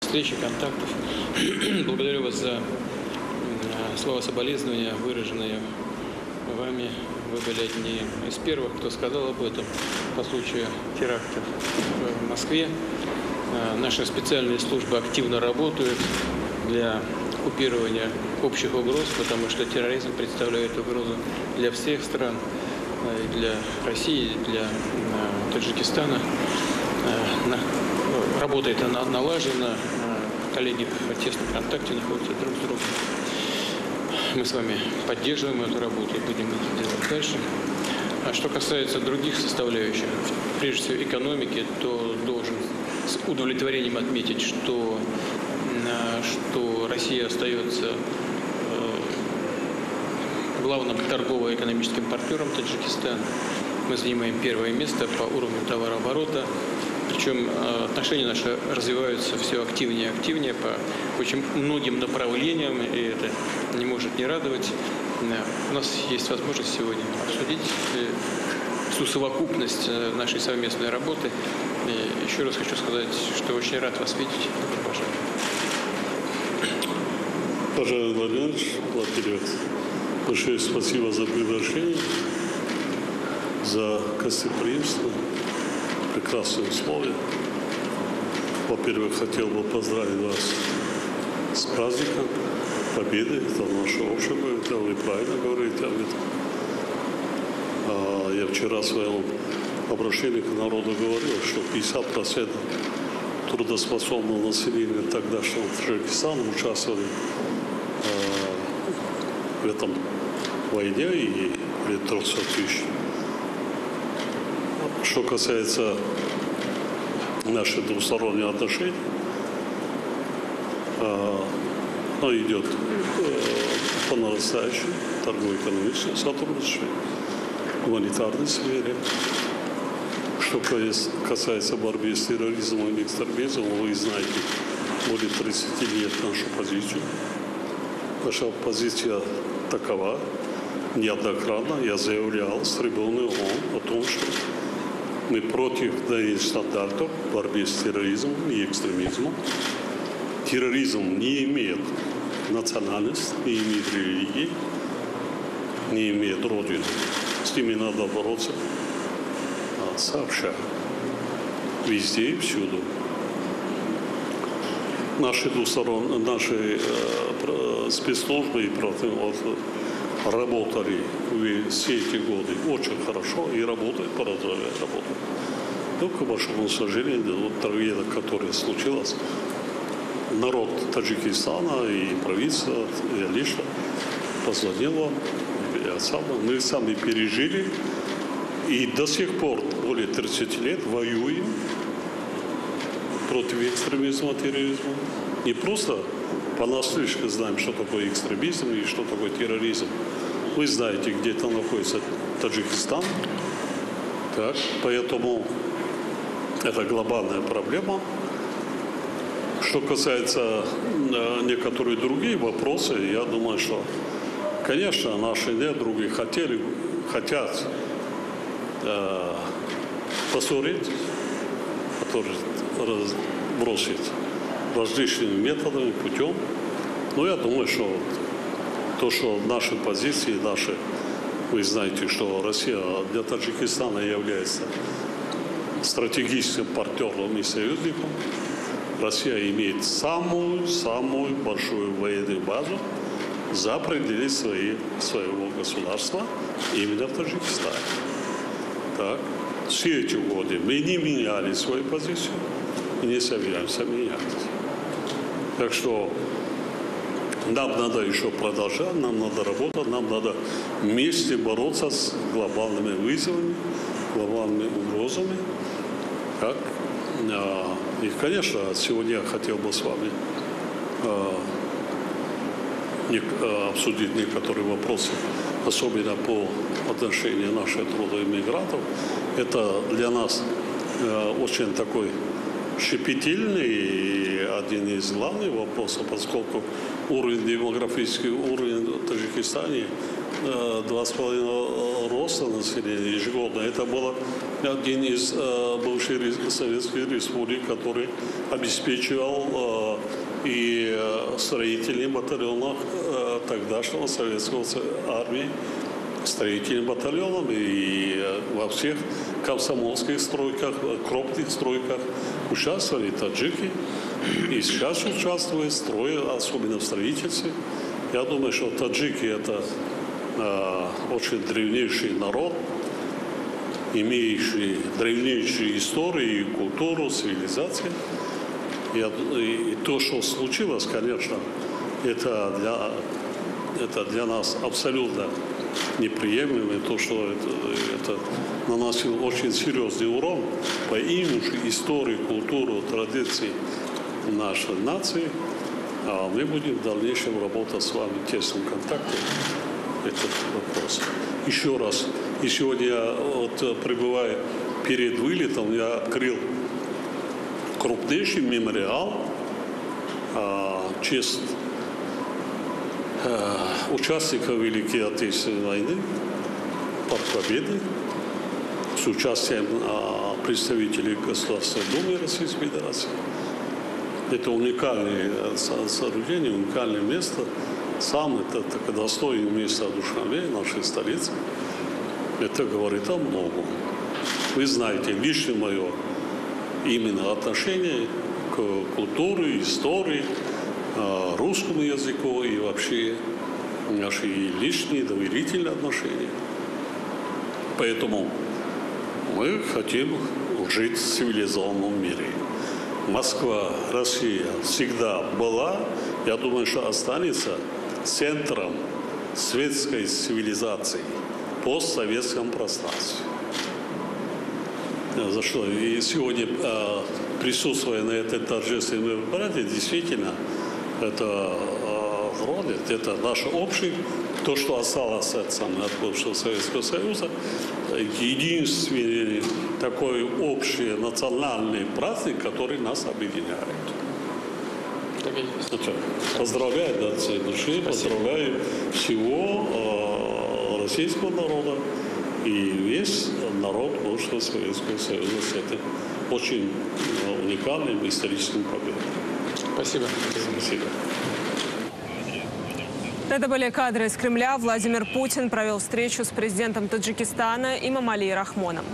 встречи, контактов. Благодарю вас за слова соболезнования, выраженные вами. Вы были одни из первых, кто сказал об этом по случаю терактов в Москве. Наши специальные службы активно работают для купирования общих угроз, потому что терроризм представляет угрозу для всех стран, для России, для Таджикистана. Работает она налажена, коллеги в тесном контакте находятся друг с другом. Мы с вами поддерживаем эту работу и будем это делать дальше. А что касается других составляющих, прежде всего экономики, то должен с удовлетворением отметить, что Россия остается главным торгово-экономическим партнером Таджикистана. Мы занимаем первое место по уровню товарооборота. Причем отношения наши развиваются все активнее и активнее по очень многим направлениям, и это не может не радовать. У нас есть возможность сегодня обсудить всю совокупность нашей совместной работы. И еще раз хочу сказать, что очень рад вас видеть. Уважаемый Владимирович, большое спасибо за приглашение, за гостеприимство. Прекрасные условия. Во-первых, хотел бы поздравить вас с праздником Победы. Это наше общее, вы правильно говорите об этом. Я вчера в своем обращении к народу говорил, что 50% трудоспособного населения тогдашнего Таджикистана участвовали в этом войне и 300 тысяч. Что касается наших двусторонних отношений, идет по нарастающей торгово-экономическое сотрудничество, в гуманитарной сфере. Что касается борьбы с терроризмом и экстремизмом, вы знаете более 30 лет нашу позицию. Наша позиция такова. Неоднократно я заявлял с трибуны ООН о том, что мы против двойных стандартов в борьбе с терроризмом и экстремизмом. Терроризм не имеет национальности, не имеет религии, не имеет родины. С ними надо бороться сообща, везде и всюду. Наши спецслужбы и работали все эти годы очень хорошо и работают, продолжают работать. Но, к большому сожалению, трагедия, которая случилась, народ Таджикистана и правительство, я лично позвонил вам, мы сами пережили и до сих пор более 30 лет воюем против экстремизма, терроризма. Не просто понаслышке знаем, что такое экстремизм и что такое терроризм. Вы знаете, где там находится Таджикистан. Так, поэтому это глобальная проблема. Что касается некоторых других вопросов, я думаю, что, конечно, наши недруги хотят поссорить, бросить различными методами, путем. Но я думаю, что то, что наши позиции, вы знаете, что Россия для Таджикистана является стратегическим партнером и союзником. Россия имеет самую большую военную базу за пределы своего государства именно в Таджикистане. Так. Все эти годы мы не меняли свою позицию и не собираемся менять. Так что нам надо еще продолжать, нам надо работать, нам надо вместе бороться с глобальными вызовами, глобальными угрозами. Так. И, конечно, сегодня я хотел бы с вами обсудить некоторые вопросы, особенно по отношению наших трудоиммигрантов. Это для нас очень такой щепетильный и один из главных вопросов, поскольку демографический уровень в Таджикистане 2,5 роста населения ежегодно. Это был один из бывших советских республик, который обеспечивал и строительных батальонах тогдашнего советского армии, строительным батальоном и во всех комсомольских стройках, крупных стройках участвовали таджики. И сейчас участвуют в строе, особенно в строительстве. Я думаю, что таджики – это очень древнейший народ, имеющий древнейшую историю, культуру, цивилизацию. И то, что случилось, конечно, это для нас абсолютно неприемлемо. И то, что это наносило очень серьезный урон по имиджу, истории, культуру, традиции нашей нации. А мы будем в дальнейшем работать с вами в тесном контакте. Этот вопрос. Еще раз. И сегодня я, пребывая перед вылетом, я открыл крупнейший мемориал в честь участников Великой Отечественной войны под Победой с участием представителей Государственной Думы Российской Федерации. Это уникальное сооружение, уникальное место, самое достойное место одушевления нашей столицы. Это говорит о многом. Вы знаете, лично мое именно отношение к культуре, истории, русскому языку и вообще наши личные доверительные отношения. Поэтому мы хотим жить в цивилизованном мире. Москва, Россия всегда была, я думаю, что останется центром светской цивилизации в постсоветском пространстве. За что и сегодня, присутствуя на этой торжественной мероприятии, действительно, это родит, это наш общий, то, что осталось от бывшего Советского Союза, единственный такой общий национальный праздник, который нас объединяет. Поздравляю от всей души, поздравляю всего российского народа и весь народ бывшего Советского Союза с этим очень уникальным историческим победой. Спасибо. Спасибо. Это были кадры из Кремля. Владимир Путин провел встречу с президентом Таджикистана Эмомали Рахмоном.